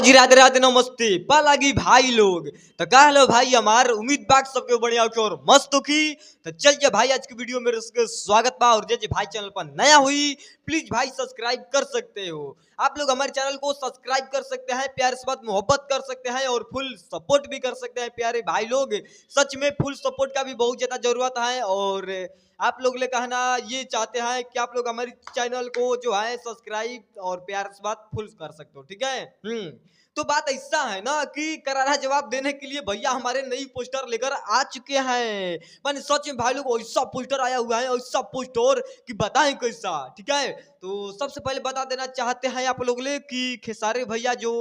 जी राधे राधे नमस्ते पालागी भाई लोग। तो कह लो भाई हमार उम्मीद बात सबके बढ़िया के और मस्त की। तो चलिए भाई आज की वीडियो में स्वागत बा। और जे भाई चैनल पर नया हुई प्लीज भाई सब्सक्राइब कर सकते हो। आप लोग हमारे चैनल को सब्सक्राइब कर सकते हैं, प्यार से बात मोहब्बत कर सकते हैं और फुल सपोर्ट भी कर सकते हैं प्यारे भाई लोग। सच में फुल सपोर्ट का भी बहुत ज्यादा जरूरत है और आप लोग ले कहना ये चाहते हैं कि आप लोग हमारे चैनल को जो है सब्सक्राइब और प्यार से बात फुल कर सकते हो, ठीक है। तो बात ऐसा है ना कि करारा जवाब देने के लिए भैया हमारे नई पोस्टर लेकर आ चुके हैं। मैंने सच में भाई लोग ऐसा पोस्टर आया हुआ है, ऐसा पोस्टर कि बताएं कैसा, ठीक है। तो सबसे पहले बता देना चाहते हैं आप लोग ले कि खेसारी भैया जो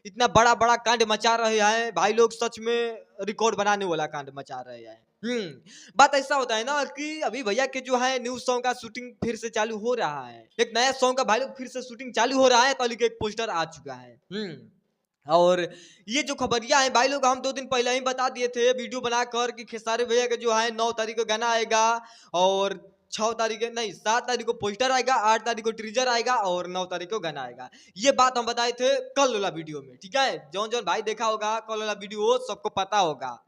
इतना बड़ा बड़ा कांड मचा रहे हैं भाई लोग, सच में रिकॉर्ड बनाने वाला कांड मचा रहे हैं। बात ऐसा होता है ना कि अभी भैया के जो है न्यू सॉन्ग का शूटिंग फिर से चालू हो रहा है। एक नया सॉन्ग का भाई लोग फिर से शूटिंग चालू हो रहा है, तो एक पोस्टर आ चुका है। और ये जो खबरिया है भाई लोग हम 2 दिन पहले ही बता दिए थे वीडियो बनाकर कि खेसारी भैया का जो है 9 तारीख को गाना आएगा और 6 तारीख नहीं 7 तारीख को पोस्टर आएगा, 8 तारीख को ट्रीजर आएगा और 9 तारीख को गाना आएगा। ये बात हम बताए थे कल वाला वीडियो में, ठीक है। जौन जौन भाई देखा होगा कल वाला वीडियो सबको पता होगा।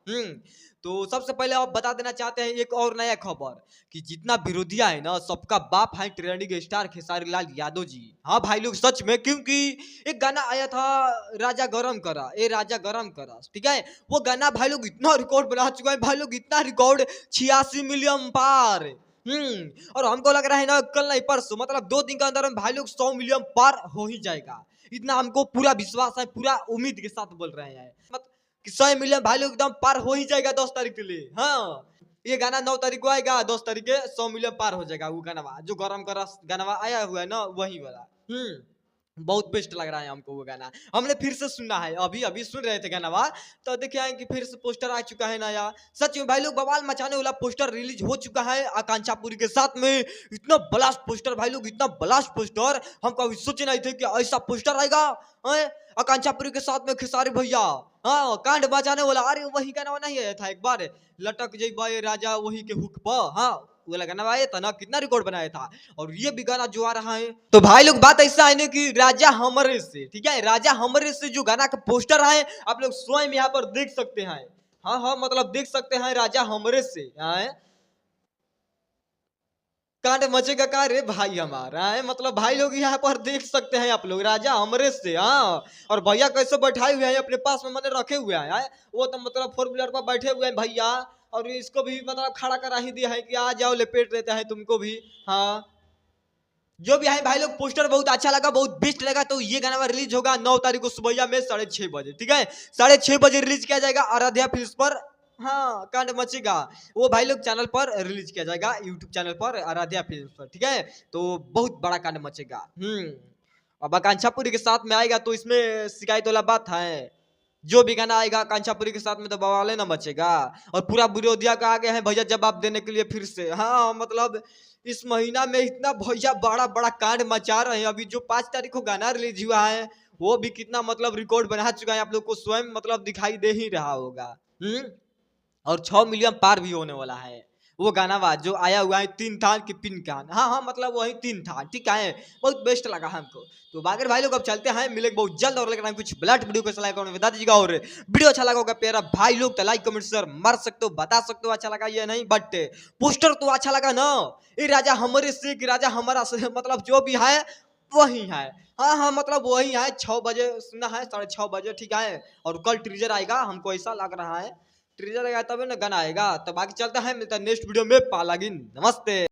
तो सबसे पहले आप बता देना चाहते हैं एक और नया खबर कि जितना विरोधिया है ना सबका बाप है ट्रेंडिंग स्टार खेसारी लाल यादव जी। हाँ भाई लोग सच में, क्योंकि एक गाना आया था राजा गरम करा ए राजा गरम करा, ठीक है। वो गाना भाई लोग इतना रिकॉर्ड बना चुका है भाई लोग, इतना रिकॉर्ड 86 मिलियन पार। और हमको लग रहा है ना कल नहीं परसों मतलब 2 दिन के अंदर में भाई लोग 100 मिलियन पार हो ही जाएगा। इतना हमको पूरा विश्वास है, पूरा उम्मीद के साथ बोल रहे हैं कि 100 मिलियन भाई लोग एकदम पार हो ही जाएगा 10 तारीख के लिए। हाँ ये गाना 9 तारीख को आएगा, 10 तारीख के 100 मिलियन पार हो जाएगा। वो गाना जो गरम करा गाना आया हुआ है ना वही वाला। बहुत बेस्ट लग रहा है हमको वो गाना। हमने फिर से सुना है, अभी अभी सुन रहे थे गाना, तो देखे कि फिर से पोस्टर आ चुका है नया। सच में भाई लोग बवाल मचाने वाला पोस्टर रिलीज हो चुका है आकांक्षा पुरी के साथ में। इतना ब्लास्ट पोस्टर भाई लोग, इतना ब्लास्ट पोस्टर हम कभी सोचे नहीं थे कि ऐसा पोस्टर आएगा। आकांक्षा पुरी के साथ में खेसारी भैया हाँ कांड बचाने वाला। अरे वही गाना नहीं आया था एक बार लटक जय राजा वही के हुक पर, हाँ वाला गाना आया था ना, कितना रिकॉर्ड बनाया था। और ये भी गाना जो आ रहा है तो भाई लोग बात ऐसा है ना कि राजा हमरे से, ठीक है, राजा हमरे से जो गाना का पोस्टर है आप लोग स्वयं यहाँ पर देख सकते हैं। हाँ मतलब देख सकते हैं राजा हमरे से कांड मचेगा का रे भाई हमारा है, मतलब भाई लोग यहाँ पर देख सकते हैं आप लोग राजा हमरे से। हाँ और भैया कैसे बैठाए हुए हैं अपने पास में मैंने रखे हुए हैं। वो तो मतलब 4 व्हीलर पर बैठे हुए हैं भैया और इसको भी मतलब खड़ा करा ही दिया है कि आ जाओ लपेट देते हैं तुमको भी। हाँ जो भी है भाई लोग पोस्टर बहुत अच्छा लगा, बहुत बेस्ट लगा। तो ये गाना रिलीज होगा 9 तारीख को सुबह में 6:30 बजे, ठीक है। 6:30 बजे रिलीज किया जाएगा आराध्या फिल्म्स पर। हाँ कांड मचेगा वो भाई लोग चैनल पर रिलीज किया जाएगा, यूट्यूब चैनल पर आराध्या फिल्म्स पर, ठीक है। तो बहुत बड़ा कांड मचेगा। अब आकांक्षा पुरी के साथ में आएगा तो इसमें शिकायत वाला बात है। जो भी गाना आएगा कांचापुरी के साथ में तो बवाले ना मचेगा। और पूरा विरोधिया का आगे है भैया जवाब देने के लिए फिर से। हाँ मतलब इस महीना में इतना भैया बड़ा बड़ा कांड मचा रहे हैं। अभी जो 5 तारीख को गाना रिलीज हुआ है वो भी कितना मतलब रिकॉर्ड बना चुका है, आप लोग को स्वयं मतलब दिखाई दे ही रहा होगा। और 6 मिलियन पार भी होने वाला है वो गाना जो आया हुआ है 3 था कि पिन कान। हाँ मतलब वही 3 था, ठीक है। बहुत बेस्ट लगा हमको। तो बाकी भाई लोग अब चलते हैं, मिलेंगे बहुत जल्द। और लेकिन कुछ ब्लड वीडियो को लाइक और बता दीजिएगा। और वीडियो अच्छा लगा होगा प्यारा भाई लोग तो लाइक कमेंट शेयर मार सकते हो, बता सकते हो अच्छा लगा ये नहीं। बट पोस्टर तो अच्छा लगा ना, ये राजा हमारे से कि राजा हमारा से, मतलब जो भी है वही है। हाँ मतलब वही है। 6 बजे सुना है, 6:30 बजे, ठीक है। और कल ट्रीजर आएगा, हमको ऐसा लग रहा है ट्रीजर आएगा तब ना गाना आएगा। तो बाकी चलता है, मिलता है नेक्स्ट वीडियो में। पालागिन नमस्ते।